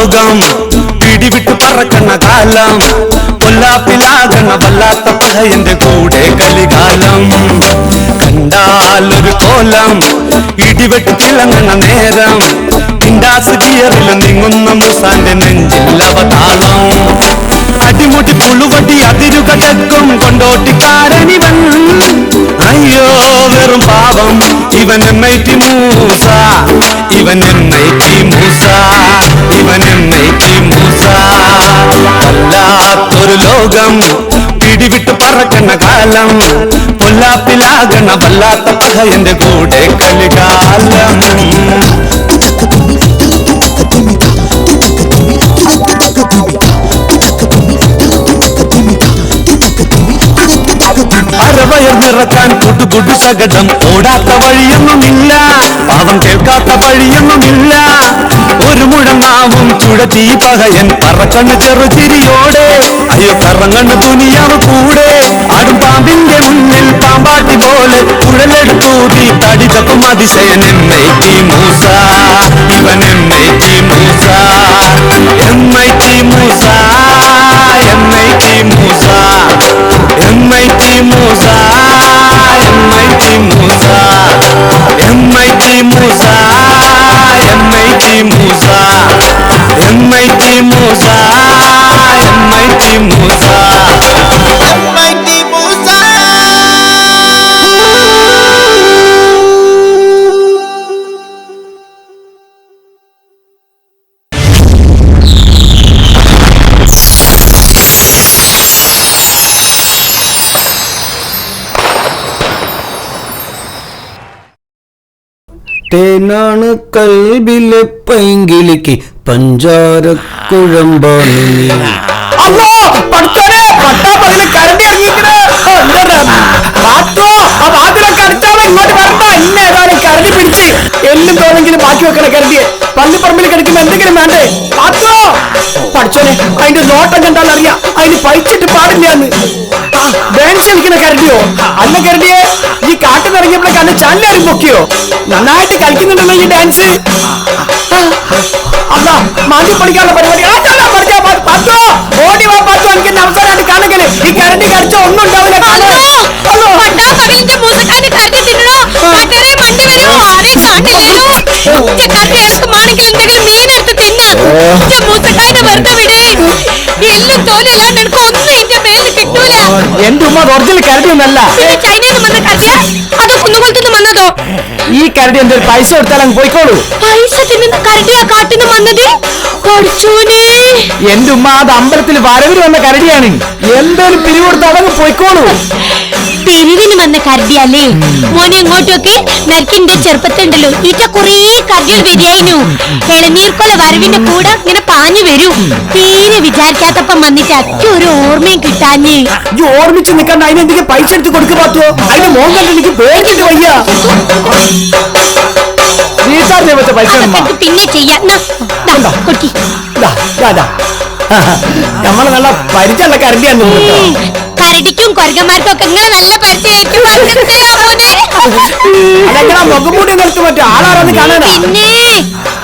ലോകം പിടിവിട്ട് പറക്കണ കാലം കൊല്ലാപ്പിലാകണ വല്ലാത്ത പഹയന്റെ കൂടെ കലികാലം കണ്ടാലൊരു കോലം ഇടിവെട്ട് തിളങ്ങണ നേരം ഇൻഡാസ് ഗിയറിൽ നീങ്ങുന്ന മുസാന്റെ നെഞ്ചിൽ അവതാളം അടിമുടി പുളുവടി അതിരുകടക്കും കൊണ്ടോട്ടിക്കാരനിവൻ അയ്യോ വെറും പാവം ഇവൻ MIT മൂസ ഇവൻ MIT മൂസ ഇവൻ MIT മൂസ വല്ലാത്തൊരു ലോകം പിടിവിട്ട് പറക്കണ കാലം പൊല്ലാപ്പിലാകണ വല്ലാത്ത പഹയന്റെ കൂടെ കലികാലം അരവയർ നിറക്കാൻ കുടുകുടു ശകടം ഓടാത്ത വഴിയൊന്നുമില്ല പാവം കേൾക്കാത്ത വഴിയൊന്നുമില്ല ഒരു മുഴങ്ങാവും ചുഴറ്റി പകയൻ പറക്കണ്ണ് ചെറുചിരിയോടെ അയ്യോ കറങ്ങണ്ണ് തുനിയാവ് കൂടെ ആടും പാമ്പിന്റെ മുന്നിൽ പാമ്പാട്ടി പോലെ കുഴലെടുത്തൂതി തടിതപ്പം അതിശയൻ MIT മൂസ ഇവൻ MIT Musa MIT Musa MIT Musa MIT Musa MIT Musa MIT Musa MIT Musa MIT Musa MIT Musa MIT Musa തേനാണ് കൽബിലെ പൈങ്കിളിക്ക് പഞ്ചാര കുഴമ്പാണ് എല്ലും തോന്നെങ്കിലും ബാക്കി വെക്കണ കരുതിയെ പള്ളിപ്പറമ്പിൽ കിടക്കുമ്പോ എന്തെങ്കിലും വേണ്ടേ പാത്തോ പഠിച്ചോനെ അതിന്റെ നോട്ടം കണ്ടാൽ അറിയാം അതിന് പഴിച്ചിട്ട് പാടില്ലാന്ന് ഡാൻസ് കളിക്കണ കരുതിയോ അല്ല കരുതിയെ ഈ കാട്ടിനിറങ്ങിയപ്പോഴേ കണ്ണ് ചാലിയാറി പൊക്കിയോ നന്നായിട്ട് കളിക്കുന്നുണ്ടല്ലോ ഈ ഡാൻസ് അല്ല മാറ്റി പഠിക്കാനുള്ള പരിപാടി പാത്തോ ഓടി വാ പാത്തോ എനിക്ക് അവസരമായിട്ട് കാണുകയാണ് ഈ കരണ്ടി കടിച്ച ഒന്നും ഉണ്ടാവില്ല എന്റെ ഉമ്മ ഒറിജിനൽ കരടി ഒന്നല്ല ഈ കരടി എന്റെ പൈസ കൊടുത്താൽ അങ്ങ് പോയിക്കോളൂ പൈസ തിന്നുന്ന കരടിയാ കാട്ടിന്ന് വന്നത് എന്റെ ഉമ്മ അത് അമ്പലത്തിൽ വരവിൽ വന്ന കരടിയാണ് എന്തേലും പിരിവ് കൊടുത്ത് അതങ്ങ് പോയിക്കോളൂ പിരിവിന് വന്ന കരടിയല്ലേ മോനെ അങ്ങോട്ടൊക്കെ നക്കിന്റെ ചെറുപ്പത്തുണ്ടല്ലോ ഈറ്റ കൊറേ കരടികൾ വരികയായിരുന്നു ഇളനീർക്കൊല വരവിന്റെ കൂടെ ഇങ്ങനെ പാഞ്ഞു വരും തീരെ വിചാരിക്കാത്തപ്പം വന്നിട്ട് അച്ഛ ഒരു ഓർമ്മയും കിട്ടാഞ്ഞ് ഈ ഓർമ്മിച്ച് നിൽക്കണ്ട അതിനെന്തെങ്കിലും പൈസ എടുത്ത് കൊടുക്കുക പാത്തോ അതിന്റെ മോൻ കണ്ട് എനിക്ക് പേടിച്ചിട്ട് വയ്യ റീചാർജ് വെച്ച പൈസ പിന്നെ ചെയ്യാം നമ്മള് നല്ല പരിചയമുള്ള കരടിയാണ് കരടിക്കും കൊരകന്മാർക്കും ഒക്കെ ഇങ്ങനെ നല്ല പരിചയമായിരിക്കും മുഖംമൂടി നിർത്തി പറ്റും ആളാരെന്ന് കാണാനാ പിന്നെ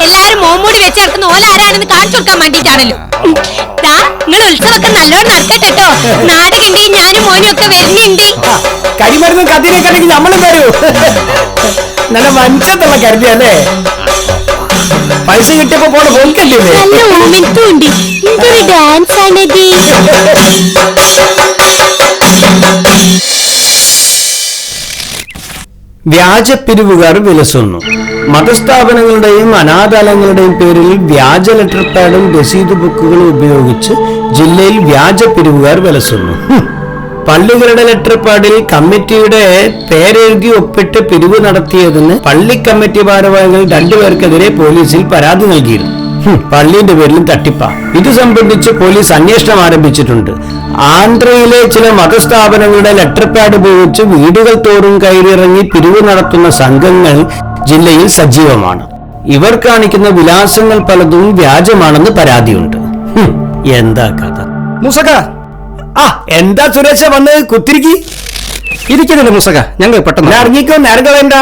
എല്ലാരും മോമൂടി വെച്ചേർക്കുന്ന ഓല ആരാണെന്ന് കാണിച്ചു കൊടുക്കാൻ വേണ്ടിട്ടാണല്ലോ നിങ്ങൾ ഉത്സവമൊക്കെ നല്ലോണം നടക്കട്ടെ കേട്ടോ നാടകണ്ടെങ്കിൽ ഞാനും മോനും ഒക്കെ വരുന്നുണ്ട് കരിമരുന്ന് കത്തിനൊക്കെ ആണെങ്കിൽ നമ്മളും വരൂ നല്ല മനുഷ്യത്തുള്ള കരുതിയല്ലേ പൈസ കിട്ടിയപ്പോ പോണ പോക്കല്ലേ നല്ല മൊമെന്റും ഉണ്ട് എന്തൊരു ഡാൻസ് ആണത് വ്യാജപ്പിരിവുകാർ വിലസുന്നു. മതസ്ഥാപനങ്ങളുടെയും അനാഥാലയങ്ങളുടെയും പേരിൽ വ്യാജ ലെറ്റർ പാഡും രസീത് ബുക്കുകളും ഉപയോഗിച്ച് ജില്ലയിൽ വ്യാജപ്പിരിവുകാർ വിലസുന്നു. പള്ളികളുടെ ലെറ്റർ പാഡിൽ കമ്മിറ്റിയുടെ പേരെഴുതി ഒപ്പിട്ട് പിരിവ് നടത്തിയതിന് പള്ളി കമ്മിറ്റി ഭാരവാഹികൾ 2 പേർക്കെതിരെ പോലീസിൽ പരാതി നൽകിയിരുന്നു. പള്ളിയുടെ പേരിലും തട്ടിപ്പ. ഇത് സംബന്ധിച്ച് പോലീസ് അന്വേഷണം ആരംഭിച്ചിട്ടുണ്ട്. ആന്ധ്രയിലെ ചില മതസ്ഥാപനങ്ങളുടെ ലെറ്റർ പാഡ് ഉപയോഗിച്ച് വീടുകൾ തോറും കയറിയിറങ്ങി പിരിവ് നടത്തുന്ന സംഘങ്ങൾ ജില്ലയിൽ സജീവമാണ്. ഇവർ കാണിക്കുന്ന വിലാസങ്ങൾ പലതും വ്യാജമാണെന്ന് പരാതിയുണ്ട്. എന്താ കഥ? മുസക എന്താ സുരേഷ വന്ന് കുത്തിരിക്കി ഇരിക്കുന്നില്ല മുസക? ഞങ്ങൾ പെട്ടെന്ന് ഇറങ്ങിക്കോ, നേരം കളയണ്ട.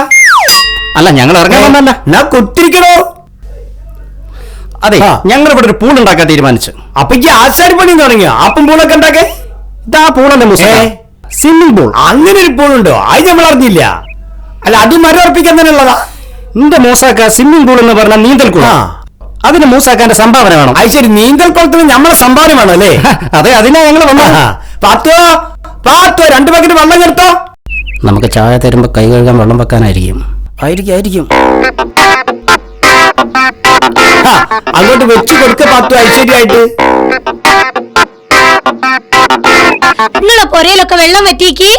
അല്ല, ഞങ്ങൾ ഇറങ്ങാൻ വന്നല്ല. കുത്തിരിക്കണോ? അതെ, ഞങ്ങൾ ഇവിടെ ഒരു പൂൾ ഉണ്ടാക്കാൻ തീരുമാനിച്ചു. അപ്പൊ ഈ ആശാരി പണി തുടങ്ങിയോ? ആപ്പും പൂളൊക്കെ ഉണ്ടാക്കേ? ഇതാ പൂളല്ലേ മൂസ, സ്വിമ്മിംഗ് പൂൾ. അങ്ങനെ ഒരു പൂളുണ്ടോ? അത് നമ്മൾ അറിഞ്ഞില്ല. അല്ല, അത് മരം ഉറപ്പിക്കാൻ തന്നെ ഉള്ളതാ. എന്റെ മൂസാക്ക, സ്വിമ്മിംഗ് പൂൾ എന്ന് പറഞ്ഞാൽ നീന്തൽ കുളം. അതിന് മൂസാക്കാന്റെ സംഭാവന വേണം. അത് ശരി, നീന്തൽ കുളത്തിന് നമ്മളെ സംഭാവന വേണം അല്ലേ? അതെ, അതിനാ ഞങ്ങൾ വന്നത്. പാത്തോ 2 ബക്കറ്റ് വെള്ളം എടുത്തോ. നമുക്ക് ചായ തരുമ്പോ കൈ കഴുകാൻ വെള്ളം വെക്കാനായിരിക്കും. ആയിരിക്കും. അങ്ങോട്ട് വെച്ച് കൊടുക്ക പാത്തു, ഐശ്വര്യായിട്ട്. നിങ്ങളെ പൊരയിലൊക്കെ വെള്ളം വറ്റിക്ക്.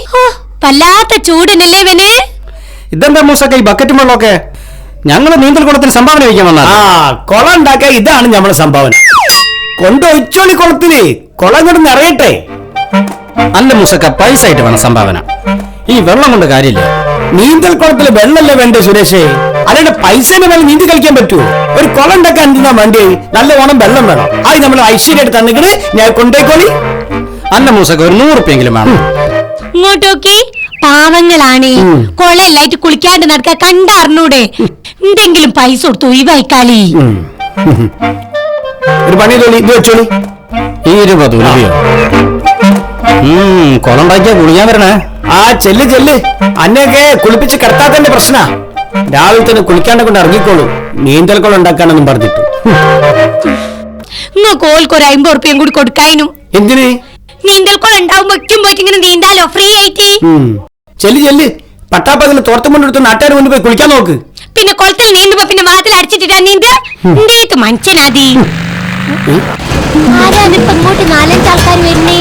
വല്ലാത്ത ചൂടുണ്ടല്ലേ ഇവന്. ഇതെന്താ മൂസാക്ക ഈ ബക്കറ്റും വെള്ളമൊക്കെ? ഞങ്ങൾ നീന്തൽ കുളത്തിന് സംഭാവന വയ്ക്കാൻ വന്നാ. കുളം ഉണ്ടാക്കാൻ ഇതാണ് നമ്മളെ സംഭാവന. കൊണ്ടൊഴിച്ചോളി കുളത്തിന്. കുളം കൊണ്ട് നിറയട്ടെ. അല്ല മൂസക്ക, പൈസ ആയിട്ട് വേണം സംഭാവന. ഈ വെള്ളം കൊണ്ട് കാര്യമില്ല. നീന്തൽ കുളത്തില് വെള്ളല്ലേ വേണ്ടേ സുരേഷേ? അല്ലാണ്ട് പൈസേനെ വേണം നീന്തി കളിക്കാൻ പറ്റുമോ? ഒരു കുളം ഉണ്ടാക്കാൻ എന്തിനാ വേണ്ടി? നല്ല ഓണം വെള്ളം വേണം. അത് നമ്മൾ ഐശ്വര്യായിട്ട് തന്നിട്ട് ഞാൻ കൊണ്ടേക്കോളി. അല്ല മൂസക്ക, ഒരു 100 ഉറുപ്പിയെങ്കിലും വേണം. ഇങ്ങോട്ടോക്കി, പാവങ്ങളാണ്. കൊളയിലായിട്ട് കുളിക്കാണ്ട് നടക്കാൻ കണ്ടറിഞ്ഞൂടെ? എന്തെങ്കിലും പൈസ കൊടുത്തു ഒഴിവായിക്കാളി. ഒരു പണി തോന്നി ഇത് വെച്ചോളി. 20 രൂപയോ? കുളം ഉണ്ടാക്കിയാ കുളിക്കാൻ വരണേ. ചെല്ല് അന്നെയൊക്കെ കുളിപ്പിച്ച് കിടത്താത്തന്റെ പ്രശ്ന. രാവിലെ തന്നെ കുളിക്കാണ്ട് കൊണ്ട് ഇറങ്ങിക്കോളൂ. നീന്തൽ കുളം ഉണ്ടാക്കാനൊന്നും പറഞ്ഞിട്ട്. നിങ്ങൾക്ക് ഓൽക്കൊരു 50 ഉറുപ്പിയും കൂടി കൊടുക്കാനും. എന്തിന്? നീന്തൽ കുളം ഉണ്ടാവും വെക്കും പോയിട്ട് ഇങ്ങനെ നീന്താലോ ഫ്രീ ആയിട്ട്. ചെല്ല് പട്ടാപ്പകല് തോർത്തും കൊണ്ടെടുത്ത് നാട്ടുകാർ മുന്നിൽ പോയി കുളിക്കാൻ നോക്ക്. പിന്നെ കുളത്തിൽ നീന്തുമ്പോ പിന്നെ വാതിൽ അടിച്ചിട്ടാ നീന്ത. എന്തേത്ത് മനുഷ്യനാതി. ആരാണിപ്പോ ഇങ്ങോട്ട് 4-5 ആൾക്കാർ വരുന്നേ?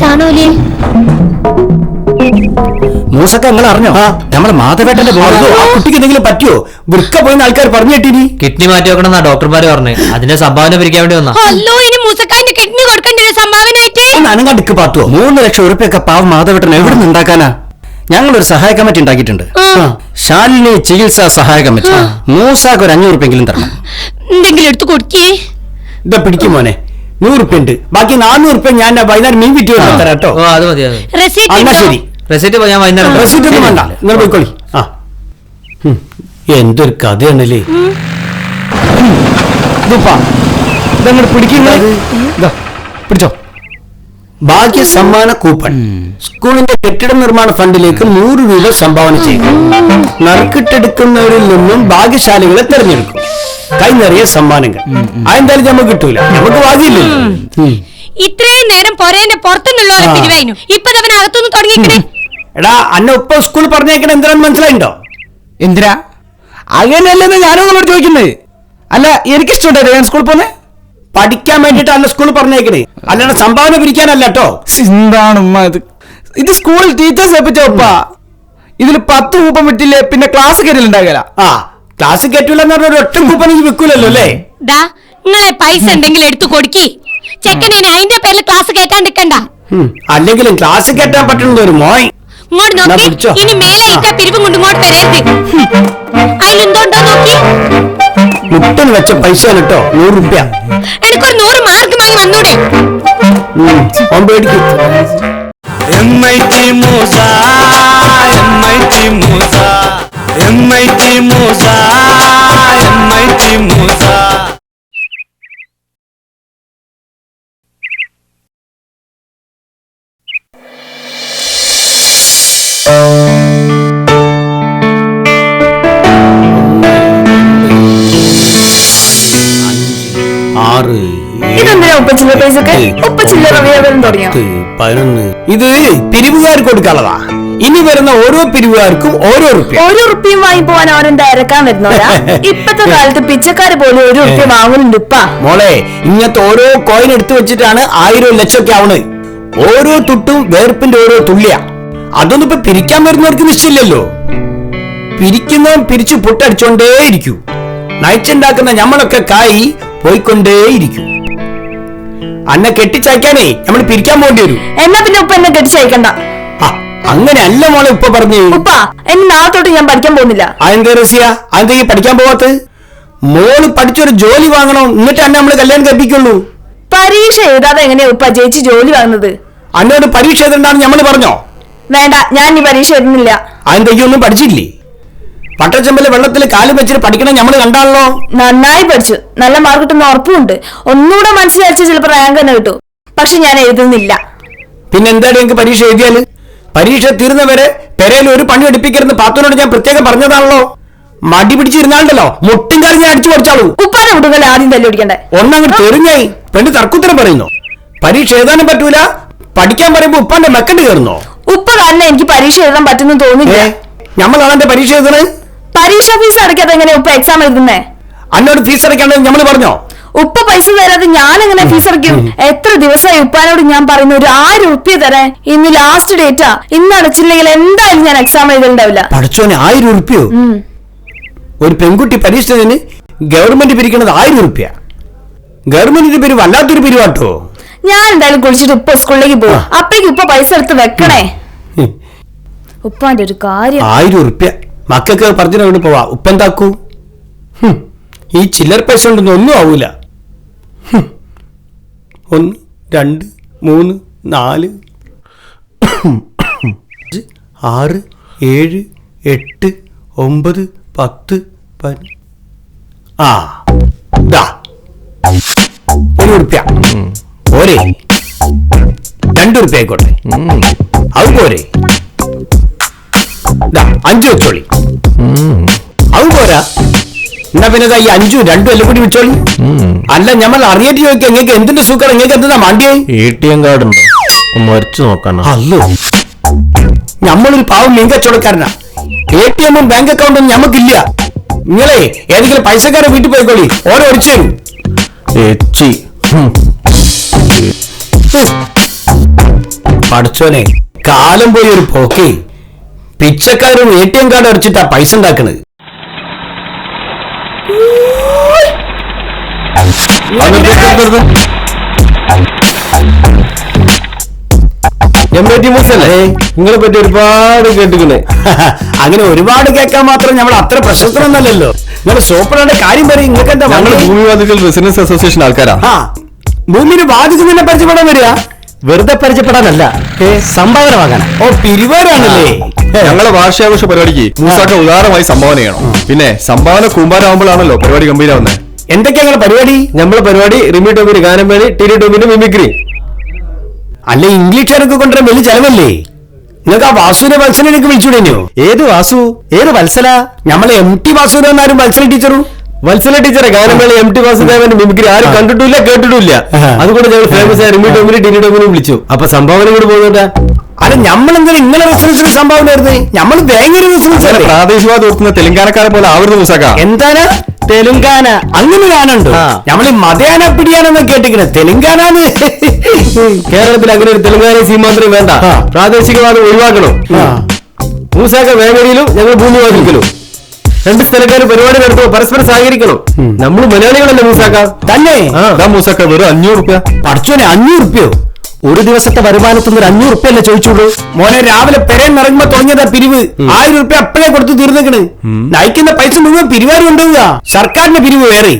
കാണൂലേ? മൂസക്ക, നിങ്ങൾ അറിഞ്ഞോ നമ്മളെ മാധവേട്ടന്റെ കുട്ടിക്ക് എന്തെങ്കിലും പറ്റിയോ? വൃക്ക പോയിന്ന് ആൾക്കാർ പറഞ്ഞു കേട്ടിനി. കിഡ്നി മാറ്റി വെക്കണമെന്നാ ഡോക്ടർമാര് പറഞ്ഞു. അതിന്റെ സംഭാവന പിരിക്കാൻ വേണ്ടി വന്നാ. അല്ലോ, ഇനി മൂസക്കാന്റെ കിഡ്നി കൊടുക്കണ്ടേ സംഭാവനയായിട്ട്? അനങ്ങടുക്ക് പാത്തോ. 3 ലക്ഷം ഉറുപ്പിയൊക്കെ പാവം മാധവേട്ടൻ എവിടെ നിന്ന് ഉണ്ടാക്കാനാ? ഞങ്ങളൊരു സഹായ കമ്മിറ്റി ഉണ്ടാക്കിയിട്ടുണ്ട്. ശാലിനി ചികിത്സാ സഹായ കമ്മിറ്റി. മൂസാക്ക് ഒരു 500 ഉറുപ്പിയെങ്കിലും തരണം. എന്തെങ്കിലും എടുത്തു കൊടുക്കേ. ഇതാ പിടിക്കും മോനെ, 100 ഉറുപ്പ്യ ഉണ്ട്. ബാക്കി 400 ഉറുപ്പ്യ ഞാൻ വൈകുന്നേരം മീൻ വിറ്റ് തരാം കേട്ടോ. ഓ, അത് മതി. എന്നാ ശരി. റെസിറ്റ് ഞാൻ വൈകുന്നേരം. റെസിറ്റ് ഒന്നും വേണ്ട, നിങ്ങൾ പോയിക്കോളി. എന്തൊരു കഥയാണല്ലേ. പിടിച്ചോ. ഭാഗ്യ സമ്മാന കൂപ്പൺ. സ്കൂളിന്റെ കെട്ടിട നിർമ്മാണ ഫണ്ടിലേക്ക് 100 രൂപ സംഭാവന ചെയ്യും. നറുക്കിട്ടെടുക്കുന്നവരിൽ നിന്നും ഭാഗ്യശാലികളെ തെരഞ്ഞെടുക്കും. കൈ നിറയെ സമ്മാനങ്ങൾ. അതെന്തായാലും നമുക്ക് കിട്ടൂല, നമുക്ക് ഭാഗ്യമില്ലല്ലോ. ഇത്രയും നേരം പൊരേന്റെ പുറത്തുനിന്നുള്ളവരെ പിരിവായിരുന്നു. ഇപ്പൊ അവൻ അകത്തുനിന്ന് തുടങ്ങിക്കണേ. എടാ, അന്നെ ഉപ്പ സ്കൂൾ പറഞ്ഞേക്കണ എന്തിനാന്ന് മനസ്സിലായിണ്ടോ? എന്തിനാ? അങ്ങനെയല്ലെന്ന് ഞാനും നിങ്ങളോട് ചോദിക്കുന്നത്. അല്ല, എനിക്കിഷ്ടമുണ്ടോ ഞാൻ സ്കൂളിൽ പോന്നെ? പഠിക്കാൻ വേണ്ടിട്ട് അല്ല സ്കൂൾ പറഞ്ഞേക്കണേ, അല്ലാണ്ട് സംഭാവന പിരിക്കാനല്ല കേട്ടോ. എന്താണ് ഉമ്മ ഇത് സ്കൂളിൽ ടീച്ചേഴ്സ് ഏൽപ്പിച്ചോപ്പാ. ഇതിൽ 10 കൂപ്പൺ വിട്ടില്ലേ പിന്നെ ക്ലാസ് കയറിയിട്ടുണ്ടാകില്ല. ക്ലാസ് കയറ്റൂലെന്ന് പറഞ്ഞ ഒറ്റ കൂപ്പൺ വെക്കൂലല്ലോ അല്ലേ? നിങ്ങളെ പൈസ എന്തെങ്കിലും എടുത്തു കൊടുക്കി. ചെക്കനെ അതിന്റെ പേരിൽ ക്ലാസ് കയറ്റാൻ നിൽക്കണ്ട. അല്ലെങ്കിലും ക്ലാസ് കയറ്റാൻ പറ്റുന്നത് ഒരു മോയ്. ഇങ്ങോട്ട് നോക്കി, ഇനി മേലെ ഇട്ട പിരിവും കൊണ്ട് ഇങ്ങോട്ട് വരരുത്. അതിലെന്തോണ്ടോ നോക്കി. മുട്ടന് വെച്ച പൈസ കേട്ടോ, 100 രൂപ. എനിക്കൊരു 100 മാർക്ക് വാങ്ങി വന്നൂടെ? MIT Musa, MIT Musa, MIT Musa, MIT Musa. ഇത് പിരിവുകാർ കൊടുക്കാനുള്ളതാ. ഇനി വരുന്ന ഓരോ പിരിവുകാർക്കും ഓരോ റുപ്യ. ഒരു റുപ്യം വാങ്ങി പോവാൻ അവരെന്താ ഇറക്കാൻ വരുന്നവരാ? ഇപ്പത്തെ കാലത്ത് പിച്ചക്കാര് പോലും 1 റുപ്യ വാങ്ങുന്നുണ്ട്. മോളെ, ഇങ്ങനത്തെ ഓരോ കോയിൻ എടുത്തു വെച്ചിട്ടാണ് 1000 ലക്ഷമൊക്കെ ആവണത്. ഓരോ തുട്ടും വേർപ്പിന്റെ ഓരോ തുള്ളിയാ. അതൊന്നും ഇപ്പൊ പിരിക്കാൻ വരുന്നവർക്ക് നിശ്ചയില്ലല്ലോ. പിരിക്കുന്നവൻ പിരിച്ചു പൊട്ടടിച്ചോണ്ടേയിരിക്കൂ. നയിച്ചുണ്ടാക്കുന്ന ഞമ്മളൊക്കെ കായി പോയിക്കൊണ്ടേയിരിക്കും. അന്നെ കെട്ടിച്ചയക്കാനേ നമ്മൾ പിരിക്കാൻ പോകേണ്ടി വരും. എന്നാ പിന്നെ ഉപ്പ എന്നെ കെട്ടിച്ചയക്കണ്ട. അങ്ങനെ അല്ല മോളെ ഉപ്പ പറഞ്ഞു. ഉപ്പ, എന്നെ നാളെ തൊട്ട് ഞാൻ പഠിക്കാൻ പോകുന്നില്ല. അതെന്താ റസിയ, അതെന്താ പഠിക്കാൻ പോവാത്ത? മോള് പഠിച്ചൊരു ജോലി വാങ്ങണം, എന്നിട്ട് അന്നെ നമ്മള് കല്യാണം കഴിപ്പിക്കുള്ളൂ. പരീക്ഷ എഴുതാതെ എങ്ങനെയാ ഉപ്പ ചേച്ചി ജോലി വാങ്ങുന്നത്? അന്നോട് പരീക്ഷ എഴുതണ്ടാന്ന് ഞമ്മള് പറഞ്ഞോ? വേണ്ട, ഞാൻ ഈ പരീക്ഷ എഴുതുന്നില്ല. അതെന്താ ഒന്നും പഠിച്ചില്ലേ? വട്ടച്ചമ്പല് വെള്ളത്തിൽ കാല് വെച്ചിട്ട് പഠിക്കണം നമ്മള് കണ്ടാണല്ലോ. നന്നായി പഠിച്ചു, നല്ല മാർക്ക് കിട്ടുന്ന ഉറപ്പുണ്ട്. ഒന്നുകൂടെ മനസ്സിലാച്ച ചിലപ്പോ റാങ്ക് തന്നെ കിട്ടും. പക്ഷെ ഞാൻ എഴുതുന്നില്ല. പിന്നെ എന്താണ് എനിക്ക് പരീക്ഷ എഴുതിയാല്? പരീക്ഷ തീർന്നവരെ പെരയിൽ ഒരു പണി എടുപ്പിക്കരുന്ന് പാത്തുനോട് ഞാൻ പ്രത്യേകം പറഞ്ഞതാണല്ലോ. മടി പിടിച്ചിരുന്നാണ്ടല്ലോ മുട്ടും കാലം ഞാൻ അടിച്ചു പഠിച്ചാളൂ. ഉപ്പാന്റെ കുട്ടികളെ ആദ്യം തല്ലി ഓടിക്കണ്ടേ? ഒന്നങ്ങോട്ട് തെറിഞ്ഞായി പെണ്ണ് തർക്കുത്തരം പറയുന്നു. പരീക്ഷ എഴുതാനും പറ്റൂല, പഠിക്കാൻ പറയുമ്പോ ഉപ്പാന്റെ മെക്കണ്ട് കയറുന്നോ? ഉപ്പ കാരണം എനിക്ക് പരീക്ഷ എഴുതാൻ പറ്റുന്നു തോന്നില്ല. ഞമ്മളാണ് എന്റെ പരീക്ഷ എഴുതണേ. പരീക്ഷ ഫീസ് അടയ്ക്കാതെ എങ്ങനെയാ ഉപ്പ എക്സാം എഴുതുന്നേ? അന്നോട് ഫീസ് അടയ്ക്കാണ്ടെന്ന് ഞമ്മള് പറഞ്ഞോ? ഉപ്പ പൈസ തരാതെ ഞാൻ എങ്ങനെ ഫീസ് അടയ്ക്കും? എത്ര ദിവസമായി ഉപ്പാനോട് ഞാൻ പറയുന്നു ഒരു 1000 ഉറുപ്പ്യ തരാൻ. ഇന്ന് ലാസ്റ്റ് ഡേറ്റാ. ഇന്ന് അടച്ചില്ലെങ്കിൽ എന്തായാലും ഞാൻ എക്സാം എഴുതലുണ്ടാവില്ല. പഠിച്ചോനെ 1000 ഉറുപ്പ്യോ? ഒരു പെൺകുട്ടി പരീക്ഷത്തിന് ഗവൺമെന്റ് പിരിക്കണത് 1000 ഉറുപ്പ്യ. ഗവൺമെന്റിന്റെ പേര് വല്ലാത്തൊരു പിരിവാട്ടോ. ഞാൻ എന്തായാലും കുളിച്ചിട്ട് ഉപ്പ സ്കൂളിലേക്ക് പോകും. അപ്പേക്ക് ഉപ്പ പൈസ എടുത്ത് വെക്കണേ. ഉപ്പാന്റെ ഒരു കാര്യം. 1000 ഉറുപ്പ്യ മക്കൾക്ക് പറഞ്ഞിട്ട് പോവാ. ഉപ്പെന്താക്കൂ? ഈ ചില്ലർ പൈസ കൊണ്ടൊന്നും ഒന്നും ആവൂല. 1 2 3 4 6 7 8 9 10 ആ ദാ 1 ഉറുപ്പ്യ പോരെ? 2 ഉറുപ്പ്യ ആയിക്കോട്ടെ, അത് പോരെ? 5 വെച്ചോളി, അത് പോരാ? എന്നാ പിന്നെ ഈ 5 2 എല്ലാം കൂടി വെച്ചോളി. അല്ല ഞമ്മൾ അറിയാറ്റ് ചോദിക്കാം, നിങ്ങൾക്ക് എന്തിന്റെ സുഖം, നിങ്ങൾക്ക് എന്താ മാണ്ടിയായി? ATM കാർഡ് ഉണ്ടോ? ഒന്ന് വരച്ചു നോക്കണം. അല്ലോ, നമ്മളൊരു പാവം മീൻ കച്ചവടക്കാരനാ. ATM ബാങ്ക് അക്കൗണ്ടും ഞമ്മക്കില്ല. നിങ്ങളെ ഏതെങ്കിലും പൈസക്കാരെ വീട്ടിൽ പോയിക്കോളി, ഓരോ ഒഴിച്ചു തരും. പഠിച്ചോനെ, കാലം പോയി ഒരു പോക്കേ. പിച്ചക്കാരും ATM കാർഡ് അടിച്ചിട്ടാ പൈസ ഉണ്ടാക്കണത്. നിങ്ങളെ പറ്റി ഒരുപാട് കേട്ടിക്കണേ. അങ്ങനെ ഒരുപാട് കേൾക്കാൻ മാത്രം നമ്മൾ അത്ര പ്രശസ്തനൊന്നല്ലോ. നിങ്ങൾ സോപ്പറിന്റെ കാര്യം പറയും. നിങ്ങൾക്ക് എന്താ? ഭൂമിവാദികൾ റെസിഡൻസ് അസോസിയേഷൻ ആൾക്കാരാ. ഭൂമിന് ബാധിക്കുന്നതിനെ പരിചയപ്പെടാൻ വരിക? വെറുതെ പരിചയപ്പെടാനല്ല, സംഭാവന വാങ്ങാൻ. ഓ, പിരിവാരാണല്ലേ? ഞങ്ങളെ വാർഷികാഘോഷ പരിപാടിക്ക് മൂസാക്ക ഉദാരമായി സംഭാവന ചെയ്യണം. പിന്നെ സംഭാവന കൂമ്പാരാകുമ്പോഴാണല്ലോ പരിപാടി ഗംഭീരാവുന്നത്. എന്തൊക്കെയാ ഞങ്ങളെ പരിപാടി? നമ്മളെ പരിപാടി റിമി ടോമിന് ഗാനം വേണി, ടിനി ടോമിന് മിമിക്രി. അല്ല, ഇംഗ്ലീഷുകാരൊക്കെ കൊണ്ടുവരാൻ വലിയ ചെലവല്ലേ? നിങ്ങൾക്ക് ആ വാസുവിനെ വത്സലേക്ക് വിളിച്ചുവിടേനോ? ഏത് വാസു? ഏത് വത്സല? നമ്മളെ MT വാസുദേവനാരും വത്സല ടീച്ചറും. വത്സല ടീച്ചറെ ഗാനമേള MT വാസുദേവന്റെ മിമിക്രി ആരും കണ്ടിട്ടില്ല കേട്ടിട്ടില്ല. അതുകൊണ്ട് ഞങ്ങൾ ഫേമസ് ആയ റിമി ടോമിന് ടിനി ടോമിനെ വിളിച്ചു. അപ്പൊ സംഭാവന കൂടി പോകുന്നുണ്ടാ. അല്ല, നമ്മളെന്തായാലും ഇങ്ങനെ റെസിഡൻസിന് സംഭാവന ആയിരുന്നു. നമ്മൾ ഭയങ്കര റെസിഡൻസ്. പ്രാദേശികവാദം ഓർക്കുന്ന തെലങ്കാനക്കാരെ പോലെ ആവരുത് മൂസാക്ക. എന്താണ് തെലുങ്കാന? അങ്ങനെ ഞാനുണ്ട്. നമ്മൾ മതയാന പിടിയാനെന്ന് കേട്ടിരിക്കുന്നത് തെലുങ്കാനാന്ന്. കേരളത്തിൽ അങ്ങനെ ഒരു തെലുങ്കാന സീമാന്തരം വേണ്ട. പ്രാദേശികവാദം ഒഴിവാക്കണം. മൂസാക്ക വേങ്ങരയിലും ഞങ്ങൾ ഭൂമിവാദിക്കലും 2 സ്ഥലക്കാർ പരിപാടി നടത്തുമ്പോൾ പരസ്പരം സഹകരിക്കണം. നമ്മൾ മലയാളികളല്ലേ മൂസാക്ക? തന്നെ മൂസാക്ക വെറും 500 രൂപ. പഠിച്ചോനെ, 500 ഉറുപ്പ്യോ? ഒരു ദിവസത്തെ വരുമാനത്തിൽ 500 ഉറുപ്പ്യല്ലേ ചോദിച്ചുള്ളൂ. മോനെ, രാവിലെ പെരേൻ ഇറങ്ങുമ്പോ തുടങ്ങിയതാ പിരിവ്. 1000 ഉറുപ്പ്യ അപ്പഴേ കൊടുത്ത് തീർന്നിക്കണ്. നയിക്കുന്ന പൈസ മുഴുവൻ പിരിവാര് കൊണ്ടുപോവുക. സർക്കാരിന്റെ പിരിവ് വേറെ.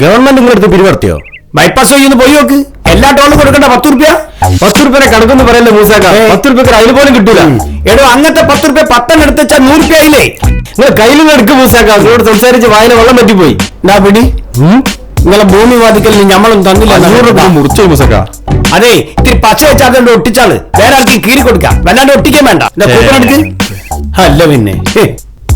ഗവൺമെന്റ് നിങ്ങളെടുത്ത് പിരിവർത്തിയോ? ബൈപ്പാസ് വഴി ഒന്ന് പോയി നോക്ക്. എല്ലാ ടോളും കൊടുക്കണ്ട 10 ഉറുപ്പ്യ. 10 രൂപയുടെ കണക്കൊന്നും പറയല്ലേ മൂസാക്ക. 10 രൂപയ്ക്ക് അതിൽ പോലും കിട്ടൂല. എടോ, അങ്ങനത്തെ 10 ഉറുപ്പ്യ 10 എടുത്ത് വെച്ചാൽ 100 ഉറുപ്പ്യ ആയില്ലേ? നിങ്ങൾ കയ്യിൽ നിന്ന് എടുക്കും മൂസാക്ക. നിങ്ങളോട് സംസാരിച്ച് വായന വെള്ളം പറ്റിപ്പോയി. എന്നാ പിടി. നിങ്ങളെ ഭൂമി വാദിക്കലിന് ഞമ്മളും തന്നില്ല. 500 രൂപ മുറിച്ചു മൂസാക്ക. അതെ, ഇത്തിരി പച്ച വെച്ചാൽ ഒട്ടിച്ചാള് വേറെ ആൾക്ക് കീറി കൊടുക്കാം. വല്ലാണ്ട് ഒട്ടിക്കാൻ വേണ്ട. കൂപ്പണെടുക്ക്. അല്ല പിന്നെ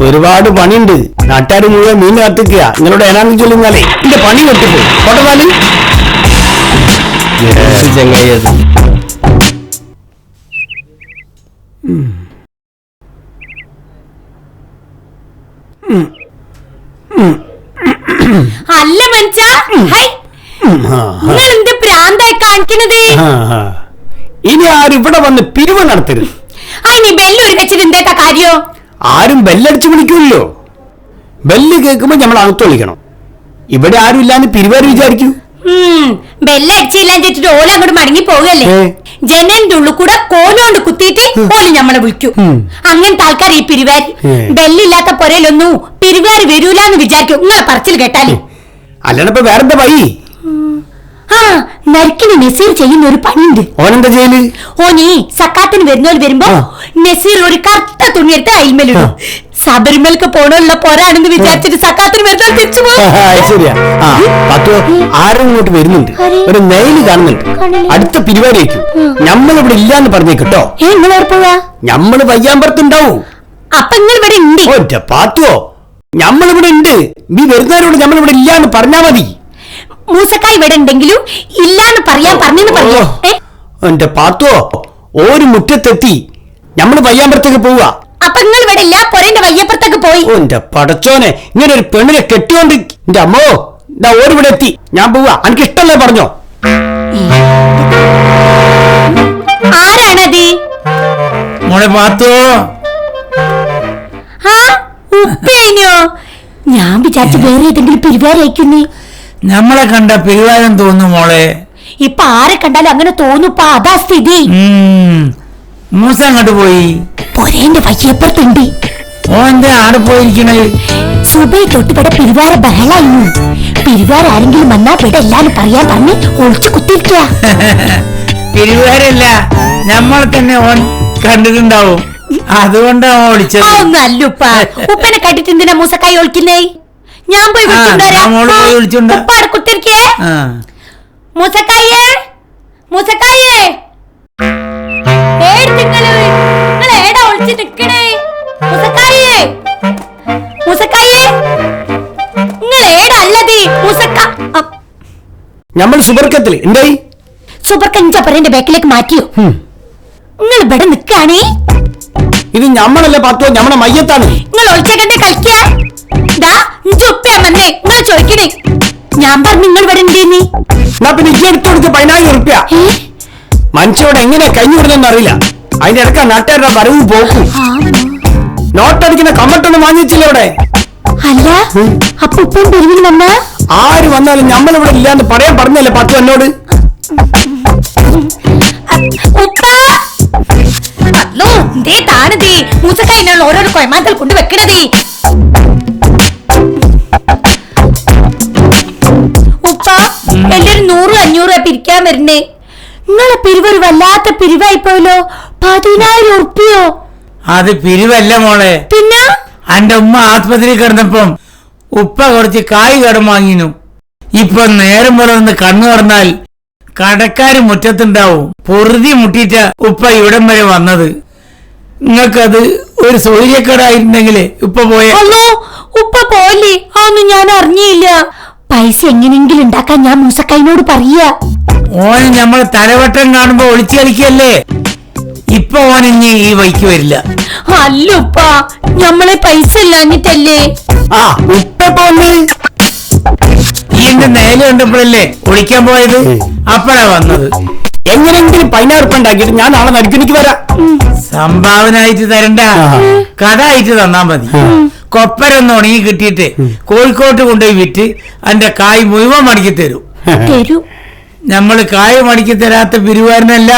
ഒരുപാട് പണിയുണ്ട്. നാട്ടുകാർ മുഴുവൻ മീൻ കാത്തിക്കുക. നിങ്ങളോട് ഏനാന്ന് ചൊല്ലുന്നാലേ എന്റെ പണി വെട്ടിപ്പോയി. കൊണ്ടുവന്നാല് ചങ്ങായത് അല്ല മനുഷ്യ, നിങ്ങൾ എന്ത് പ്രാന്തായി കാണിക്കണത്? ഇനി ആരും ഇവിടെ വന്ന് പിരിവ് നടത്തരുത്. അതിന് ബെല്ലൂരി വെച്ചിട്ട് എന്താ കാര്യോ? ആരും ബെല്ലടിച്ച് വിളിക്കൂല്ലോ. ബെല്ല് കേൾക്കുമ്പോ നമ്മൾ അകത്ത് വിളിക്കണം. ഇവിടെ ആരും ഇല്ലാന്ന് പിരിവാര് വിചാരിക്കൂ. ബെല്ലടിച്ചില്ലാന്ന് ഓല അങ്ങോട്ട് മടങ്ങി പോകല്ലേ? ജനലിന്റെ ഉള്ളിൽ കൂടെ കോലുകൊണ്ട് കുത്തിയിട്ട് ഓല് നമ്മളെ വിളിക്കും. അങ്ങനത്തെ ആൾക്കാർ ഈ പിരിവാര്. ബെല്ലില്ലാത്ത പൊരയിലൊന്നും പിരിവാര് വരൂലെന്ന് വിചാരിക്കും. നിങ്ങളെ പറച്ചിൽ കേട്ടാല്. അല്ലടപ്പോ വേറെന്താ വഴി? ആ, നരിക്കിന് നസീർ ചെയ്യുന്ന ഒരു പണിയുണ്ട്. ഓനെന്താ ചെയ്യല്? ഓനീ സക്കാത്തിന് വരുന്നവർ വരുമ്പോ നസീർ ഒരു കറുത്ത തുണിയെടുത്ത് അയിമലിടും. ശബരിമലക്ക് പോണുള്ള പോരാണെന്ന് വിചാരിച്ചിട്ട് സക്കാത്തിന് വരുന്നത് തിരിച്ചു പോകും. ശരിയാ. ആ പത്തോ ആരും ഇങ്ങോട്ട് വരുന്നുണ്ട്, ഒരു നെയില് കാണുന്നുണ്ട്. അടുത്ത പരിപാടിയേക്കും നമ്മളിവിടെ ഇല്ലാന്ന് പറഞ്ഞേക്കട്ടോ. നിങ്ങൾ പോവാ? നമ്മള് വയ്യാമ്പറത്തുണ്ടാവും. അപ്പൊ നിങ്ങൾ ഇവിടെ ഉണ്ട്? ഒറ്റ പാത്തുവോ, നമ്മളിവിടെ ഉണ്ട്. നീ വരുന്നവരോട് നമ്മളിവിടെ ഇല്ലാന്ന് പറഞ്ഞാ മതി. മൂസക്കായ് ഇവിടെ ഉണ്ടെങ്കിലും ഇല്ലാന്ന് പറയാൻ പറഞ്ഞെന്ന് പറയോ? എന്റെ പാത്തുവോ, ഒരു മുറ്റത്തെത്തി നമ്മള് വയ്യാമ്പറത്തേക്ക് പോവുക. അപ്പൊ നിങ്ങൾ ഇവിടെ ഇല്ല, പൊരേന്റെ വയ്യപ്പുറത്തേക്ക് പോയി. എന്റെ പടച്ചോനെ, ഇങ്ങനെ ഒരു പെണ്ണിനെ കെട്ടിയോണ്ട് എന്റെ അമ്മോ, ഇതാ ഓരിവിടെ എത്തി. ഞാൻ പോവാ, എനിക്ക് ഇഷ്ടമല്ലേ പറഞ്ഞോ. ആരാണത്? മോളെ പാത്തോ. ആ ഉപ്പേനോ? ഞാൻ വിചാരിച്ചു വേറെ ഏതെങ്കിലും പിരിവാരയക്കുന്നേ. നമ്മളെ കണ്ട പിരിവാരം തോന്നുന്നു മോളെ. ഇപ്പൊ ആരെ കണ്ടാലും അങ്ങനെ തോന്നുപ്പാ, അതാ സ്ഥിതി. മൂസ അങ്ങോട്ട് പോയി. പൊരേന്റെ വയ്യപ്പുറത്തുണ്ട്. ഓ എന്താ ആടെ പോയിരിക്കണേ? സുബൈ തൊട്ട് ഇവിടെ പിരിവാര ബഹളായിരുന്നു. പിരിവാര ആരെങ്കിലും വന്നാ ഇവിടെ എല്ലാരും പറയാൻ പറഞ്ഞ് ഒളിച്ചു കുത്തിരിക്കുക. പിരിവാരല്ല, നമ്മൾ തന്നെ ഓൻ കണ്ടിട്ടുണ്ടാവും, അതുകൊണ്ടാ ഓടിച്ചത്. ഒന്നും അല്ലുപ്പ. ഉപ്പനെ കണ്ടിട്ട് എന്തിനാ മൂസക്കായി ഒളിക്കുന്നേ? ഞാൻ പോയി വിളിച്ചുണ്ട്. ഉപ്പാടെ കുത്തിരിക്കേ. മൂസക്കായേ, മൂസക്കായേ, ഏടാ ഒളിച്ച് നിക്കണേ? മൂസക്കായേ, മൂസക്കായേ, നിങ്ങൾ ഏടല്ലത്? മൂസക്ക നമ്മൾ സുബർക്കത്തില് എന്തായി? സൂപ്പർ കഞ്ചപ്പറിന്റെ ബാക്കിലേക്ക് മാറ്റിയോ? നിങ്ങൾ ഇവിടെ നിക്കാണേ? ഇത് ഞമ്മളല്ലേ പാത്തോ, ഞമ്മടെ മയ്യത്താണ്. നിങ്ങൾ ഒളിച്ചകണ്ട് കളിക്കാ? നിങ്ങൾ ചോദിക്കണേ. ഞാൻ പറഞ്ഞു നിങ്ങൾ ഇവിടെ ഉണ്ടേന്ന്. എന്നാ പിന്നെ ഈ എടുത്തു കൊടുത്ത് 10,000 റുപ്യ. മനുഷ്യരോട് എങ്ങനെ കഴിഞ്ഞു വിടുന്നെന്ന് അറിയില്ല. അതിന്റെ ഇടയ്ക്ക നാട്ടുകാരുടെ വരവും പോക്കും. നോട്ടടിക്കുന്ന കമ്മട്ടൊന്നും വാങ്ങിച്ചില്ല ഇവിടെ. അല്ല, അപ്പൊ ഉപ്പം പിരിവിന് വന്ന ആര് വന്നാലും നമ്മളിവിടെ ഇല്ലാന്ന് പറയാൻ പറഞ്ഞല്ലേ പത്തു എന്നോട്. താണതേ മൂസക്കായിനുള്ള ഓരോരോ കൊയമാന്തൽ കൊണ്ട് വെക്കണതേ. ഉപ്പ എല്ലാരും 100-500 പിരിക്കാൻ വരുന്നേ. നിങ്ങളെ പിരിവൊരു വല്ലാത്ത പിരിവായിപ്പോയല്ലോ. 10,000 ഉറുപ്പിയോ? അത് പിരിവല്ല മോളെ. പിന്നെ എന്റെ ഉമ്മ ആസ്പത്രി കിടന്നപ്പം ഉപ്പ കുറച്ച് കായ് കടം വാങ്ങിനു. ഇപ്പൊ നേരം പോലെ ഒന്ന് കണ്ണു തുറന്നാൽ കടക്കാര് മുറ്റത്തുണ്ടാവും. പൊറുതി മുട്ടിട്ട ഉപ്പ ഇവിടം വരെ വന്നത്. നിങ്ങൾക്കത് ഒരു സൗകര്യക്കേടായിരുന്നെങ്കിലേ ഉപ്പ പോയേ. ഉപ്പ പോലെ അതൊന്നും ഞാൻ അറിഞ്ഞില്ല. പൈസ എങ്ങനെയെങ്കിലും ഉണ്ടാക്കാൻ ഞാൻ മൂസക്കായിനോട് പറയാ. ഓന് നമ്മളെ തലവട്ടം കാണുമ്പോ ഒളിച്ചു കളിക്കല്ലേ. ഇപ്പൊ ഓൻ ഇനി ഈ വഴിക്ക് വരില്ല. അല്ലുപ്പ, നമ്മളെ പൈസ ഇല്ലാഞ്ഞിട്ടല്ലേ. ആ ഉപ്പ ഈ എന്റെ നേല കണ്ടപ്പോഴല്ലേ ഒളിക്കാൻ പോയത്. അപ്പഴാ വന്നത്. എങ്ങനെങ്കിലും 10,000 റുപ്യ ഉണ്ടാക്കിയിട്ട് ഞാൻ നാളെ നടുക്കിനിക്ക് വരാം. സംഭാവന ആയിട്ട് തരണ്ട, കട ആയിട്ട് തന്നാ മതി. കൊപ്പരൊന്ന് ഉണങ്ങി കിട്ടിയിട്ട് കോഴിക്കോട്ട് കൊണ്ടുപോയി വിറ്റ് എന്റെ കായ് മുഴുവൻ മടക്കി തരും. നമ്മള് കായ് മടക്കി തരാത്ത പിരിവാരനല്ല.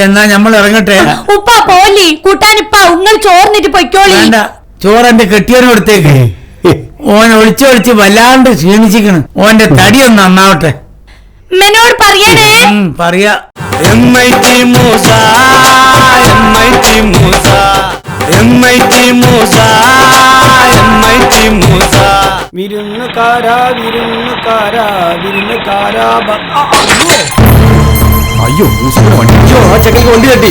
എന്നാ നമ്മൾ ഇറങ്ങട്ടെ. ഉപ്പ പോലി കൂട്ടാനിപ്പ ഉങ്ങൾ ചോർന്നിട്ട് പൊയ്ക്കോളി. വേണ്ട, ചോറെന്റെ കെട്ടിയനും എടുത്തേക്ക്. ഓൻ ഒളിച്ചൊളിച്ച് വല്ലാണ്ട് ക്ഷീണിച്ചിക്കണ്. ഓന്റെ തടിയൊന്ന് നന്നാവട്ടെ. എന്നോട് പറയണേ. പറയാ. അയ്യോ ആ ചെക്കയ്ക്ക് വണ്ടി തട്ടി.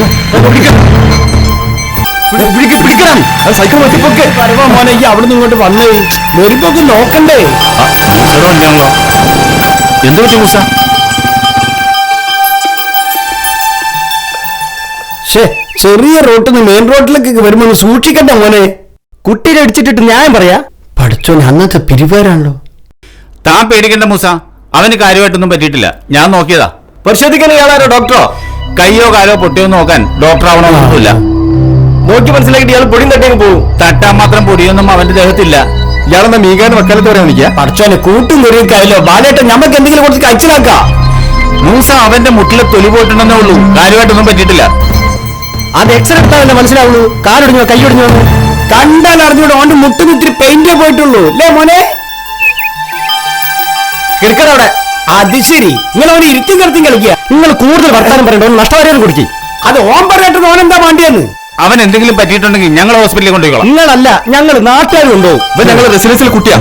പിടിക്കണം, സൈക്കിൾ വെട്ടിപ്പൊക്കെ. മോനെ ഈ അവിടുന്ന് ഇങ്ങോട്ട് വന്നേ, വരുമ്പോ നോക്കണ്ടേ. എന്ത് പറ്റി മൂസ? ചെറിയ റോട്ടിൽ നിന്ന് മെയിൻ റോഡിലേക്ക് വരുമ്പോ സൂക്ഷിക്കണ്ട മോനെ. കുട്ടിയെ അടിച്ചിട്ടിട്ട് ന്യായം പറയാ? പഠിച്ചോനെ, അന്നത്തെ പിരിവാരാണല്ലോ. താൻ പേടിക്കണ്ട മൂസ, അവന് കാര്യമായിട്ടൊന്നും പറ്റിയിട്ടില്ല. ഞാൻ നോക്കിയതാ. പരിശോധിക്കാൻ ഇയാളാരോ ഡോക്ടറോ? കയ്യോ കാലോ പൊട്ടിയോ നോക്കാൻ ഡോക്ടർ ആവണമെന്നൊന്നുമില്ല. നോക്കി മനസ്സിലാക്കിട്ട് ഇയാൾ പൊടിയും തട്ടിയും പോകും. തട്ടാൻ മാത്രം പൊടിയൊന്നും അവന്റെ ദേഹത്തില്ല. ഇയാളെന്താ മീകാൻ വക്കാലത്ത് പറയാൻ നിൽക്കുക? പഠിച്ചോനെ, കൂട്ടും കുറിയൊക്കെയല്ലോ. ബാലേട്ടൻ ഞമ്മക്ക് എന്തെങ്കിലും കുറച്ച് കഴിച്ചിലാക്കാം. മൂസ അവന്റെ മുട്ടിലെ തൊലി പോയിട്ടുണ്ടെന്നേ ഉള്ളൂ, കാര്യമായിട്ടൊന്നും പറ്റിയിട്ടില്ല. അത് എക്സ്റേ എടുത്താലല്ലേ മനസ്സിലാവുള്ളൂ. കാലൊടിഞ്ഞോ കൈയൊടിഞ്ഞോ കണ്ടാൽ അറിഞ്ഞൂടെ. ഓന്റെ മുട്ടിന് ഇത്തിരി പെയിന്റേ പോയിട്ടുള്ളൂ അല്ലേ മോനെ? കിടക്കടവിടെ. അത് ശരി, നിങ്ങൾ അവന് ഇരുത്തും കിടത്തും കളിക്കുക. നിങ്ങൾ കൂടുതൽ വർത്താനം പറയണ്ട, നഷ്ടപരിഹാരം കൊടുക്കി. അത് ഓൻ പറയട്ടത് ഓനെന്താ വേണ്ടിയെന്ന്. അവൻ എന്തെങ്കിലും പറ്റിയിട്ടുണ്ടെങ്കിൽ ഞങ്ങൾ ഹോസ്പിറ്റലിൽ കൊണ്ടുപോയിക്കോളാം. നിങ്ങളല്ല, ഞങ്ങൾ നാട്ടുകാർ കൊണ്ടുപോകും. ഇപ്പൊ ഞങ്ങൾ റെസിഡൻസിൽ കുട്ടിയാ,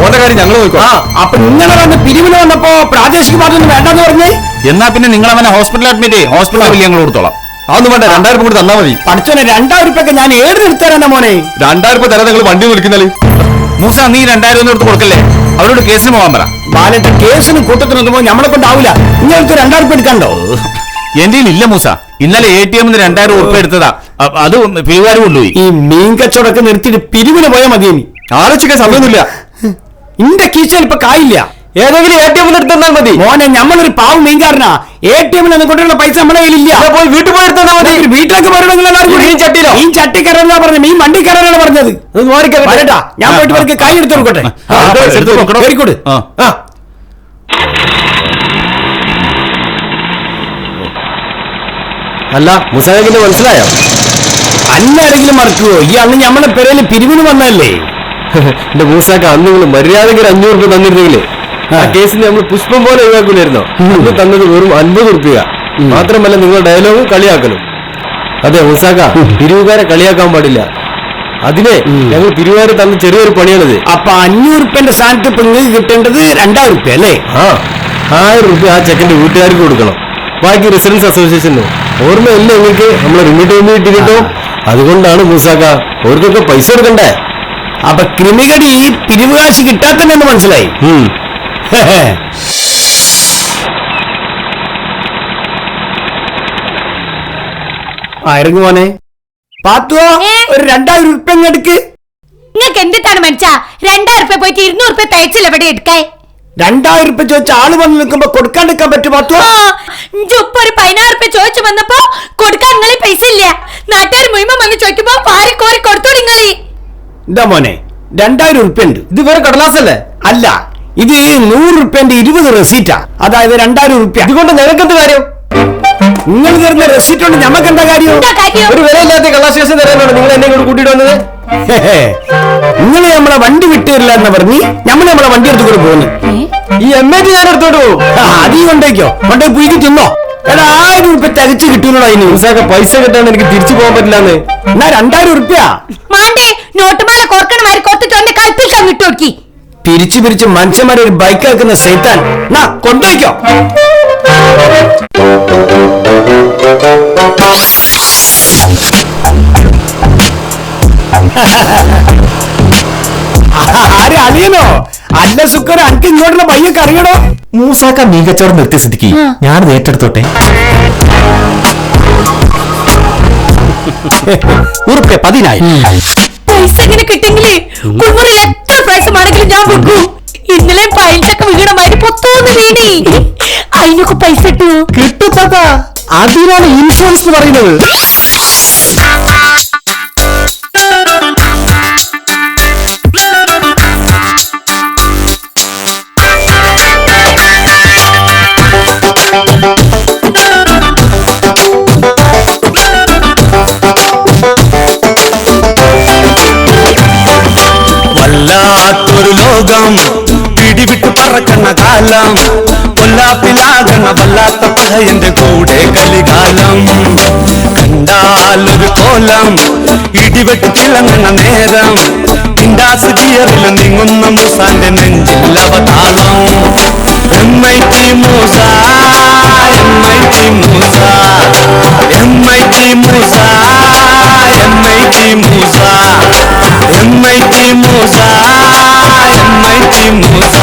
ഓന്റെ കാര്യം ഞങ്ങൾ നോക്കാം. അപ്പൊ നിങ്ങളെ വന്ന് പിരിവിന് വന്നപ്പോ പ്രാദേശിക പാർട്ടി വേണ്ടെന്ന് പറഞ്ഞേ. എന്നാ പിന്നെ നിങ്ങൾ അവനെ ഹോസ്പിറ്റലിൽ അഡ്മിറ്റ് ചെയ്യും. ഹോസ്പിറ്റൽ ബില്ല് ഞങ്ങൾ കൊടുത്തോളാം. അതൊന്നും വേണ്ട, 2000 കൂടി തന്നാ മതി. പഠിച്ചോനെ 2000 ഉറുപ്പൊക്കെ ഞാൻ ഏത് എടുത്തരാ മോനെ. 2000 തരാൻ നിങ്ങൾ വണ്ടി വിളിക്കുന്നാല്. മൂസ, നീ 2000 ഒന്നും എടുത്ത് കൊടുക്കല്ലേ? അവരോട് കേസിന് പോകാൻ പറ. ബാലന്റെ കേസിനും കൂട്ടത്തിനൊന്നും നമ്മളെ കൊണ്ടാവൂല. നിങ്ങൾക്ക് 2000 ഉറുപ്പ് എടുക്കണ്ടോ? എന്റെ ഇല്ല മൂസ. ഇന്നലെ ATM 2000 ഉറുപ്പ് എടുത്തതാ. അത് പിരിവാർ കൊണ്ടുപോയി. ഈ മീൻ കച്ചവടമൊക്കെ നിർത്തിയിട്ട് പിരിവിന് പോയാൽ മതി. ആലോചിക്കാൻ സമയമൊന്നുമില്ല. ഇന്റെ കീശയിൽ ഇപ്പൊ കായില്ല. ഏതെങ്കിലും ATM എടുത്താൽ മതി. മോനെ നമ്മളൊരു പാവം മീൻകാരനാ. ATM കൊണ്ടുള്ള പൈസ നമ്മുടെ കയ്യിലില്ല. പോയി വീട്ടിൽ പോയി എടുത്താൽ മതി. വീട്ടിലേക്ക് മീൻ ചട്ടിയിലോ? മീൻ ചട്ടി കയറാനാ പറഞ്ഞത്, മീൻ വണ്ടി കയറാനാണ് പറഞ്ഞത്. വരട്ടാ, ഞാൻ പോയിട്ട് ഇവർക്ക് കായ് എടുത്തു കൊടുക്കട്ടെ. Very good. അല്ല, മുസാഖിന്റെ മനസ്സിലായോ? അന്നാരെങ്കിലും മറക്കുവോ? ഈ അന്ന് നമ്മളെ പെരയിൽ പിരിവിന് വന്നല്ലേ. എന്റെ മൂസാക്ക, അന്ന് നിങ്ങൾ മര്യാദക്ക് 500 രൂപ തന്നിരുന്നെങ്കിലേ ആ കേസിന് നമ്മൾ പുഷ്പം പോലെ ഒഴിവാക്കൂലായിരുന്നോ? അന്ന് തന്നത് വെറും 50 രൂപ. മാത്രമല്ല നിങ്ങൾ ഡയലോഗും കളിയാക്കലും. അതെ മൂസാക്ക, പിരിവുകാരെ കളിയാക്കാൻ പാടില്ല. അതിനെ ഞങ്ങൾ പിരിവുകാരെ തന്ന ചെറിയൊരു പണിയാണിത്. അപ്പൊ 500 ഉറുപ്പ്യന്റെ സ്ഥാനത്ത് ഇപ്പൊ നിങ്ങൾക്ക് കിട്ടേണ്ടത് 2000 ഉറുപ്പ്യ അല്ലേ? 1000 രൂപ ആ ചെക്കന്റെ വീട്ടുകാർക്ക് കൊടുക്കണം. ബാക്കി റെസിഡൻസ് അസോസിയേഷനോ ഓർമ്മയില്ല നിങ്ങൾക്ക്? നമ്മളെ റിമീറ്റ് ഇട്ടിട്ടോ. അതുകൊണ്ടാണ് മൂസാക്ക അവർക്കൊക്കെ പൈസ കൊടുക്കണ്ടേ. അപ്പൊ ക്രിമികടി പിരിവുകാശി കിട്ടാത്തന്നെന്ന് മനസ്സിലായി. ആയിരുന്നു മോനെ. പാത്തുവോ, ഒരു 2000 ഉറുപ്പ്യ എടുക്ക്. നിങ്ങൾക്ക് എന്തിട്ടാണ് മനസ്സാ 2000 ഉറുപ്പ്യ പോയിട്ട് 200 ഉറുപ്പ്യ തയ്ച്ചില്ല എവിടെ എടുക്കാൻ? 2000 ഉറുപ്പ്യ ചോദിച്ച ആള് വന്ന് നിൽക്കുമ്പോ കൊടുക്കാണ്ടിരിക്കാൻ പറ്റും പാത്തുവോ? ഉപ്പ് ഒരു 16 ഉറുപ്പ്യ ചോദിച്ചു വന്നപ്പോ കൊടുക്കാൻ നിങ്ങളെ പൈസ ഇല്ല. നാട്ടുകാർ മുഴുവൻ വന്ന് ചോദിക്കുമ്പോ പാരി കോരി കൊടുത്തു നിങ്ങളെ. എന്താ മോനെ, 2000 ഉറുപ്പ്യ ഉണ്ട്. ഇത് വേറെ കടലാസല്ലേ? അല്ല, ഇത് 100 ഉറുപ്പ്യന്റെ 20 റെസീറ്റാ. അതായത് 2000 ഉറുപ്പ്യ. ഇതുകൊണ്ട് ഞങ്ങൾക്ക് എന്ത് കാര്യം? നിങ്ങൾ തരുന്ന റെസീറ്റ് കൊണ്ട് ഞമ്മക്ക് എന്താ കാര്യം? ഒരു വിലയില്ലാത്ത കള്ളാശേഷം തരാനാണ് നിങ്ങൾ എന്നെ ഇങ്ങോട്ട് കൂട്ടിയിട്ട് വന്നത്. നിങ്ങൾ നമ്മളെ വണ്ടി വിട്ടുതരില്ല എന്ന് പറഞ്ഞ് നമ്മളെ വണ്ടി എടുത്തു കൂടെ പോകുന്നു. ഈ MAT ഞാൻ എടുത്തോട്ട് പോകും. അതീ കൊണ്ടേക്കോ, കൊണ്ടേ പുയ്ക്ക് തിന്നോ. എടാ 1000 ഉറുപ്പ്യ തികച്ചു കിട്ടൂലോ അതിന്. മൂസാക്ക, പൈസ കിട്ടാൻ എനിക്ക് തിരിച്ചു പോകാൻ പറ്റില്ലെന്ന്. എന്നാ 2000 ഉറുപ്പ്യ മാണ്ടേ നോട്ടുമാല കോർക്കണ മാതിരി കൊടുത്തിട്ട് കൽപ്പിൽ കങ്ങിട്ട് നോക്കി. പിരിച്ചു പിരിച്ച് മനുഷ്യന്മാരെ ഒരു ബൈക്ക് ആക്കുന്ന സൈത്താൻ. നാ കൊണ്ടുപോയിക്കോ. ആരെ അളിയനോ? അല്ല സുക്കർ, അനക്ക് ഇങ്ങോട്ടുള്ള ബൈക്ക് അറിയണോ? മൂസാക്ക മീൻ കച്ചവടം നിർത്തിയ സ്ഥിതിക്ക് ഞാനത് ഏറ്റെടുത്തോട്ടെ. ഉറുപ്പ്യ 10,000. പൈസ ഇങ്ങനെ കിട്ടിയെങ്കിലേ കുളിമുറി എത്ര പ്രാവശ്യമാണെങ്കിലും ഞാൻ വെക്കും. ഇന്നലെ പൈസൊക്കെ വീണ മാതിരി പൊത്തോന്ന് വീണി. അതിനൊക്കെ പൈസ കിട്ടുമോ? കിട്ടുത്താത്ത, അതിനാണ് ഇൻഷുറൻസ് എന്ന് പറയുന്നത്. വല്ലാത്തൊരു ലോകം, പിടിവിട്ട് പറക്കണ കാലം, കൊല്ലാപ്പിലാകണ വല്ലാത്ത പഹയന്റെ കൂടെ കലികാലം. കണ്ടാലൊരു കോലം, ഇടിവെട്ട് തിളങ്ങണ നേരം, ഇൻഡാസ് ഗിയറിൽ നീങ്ങുന്ന മൂസാന്റെ നെഞ്ചിൽ അവതാളം. MIT Musa, MIT Musa, MIT Musa, MIT Musa, MIT Musa, MIT Musa.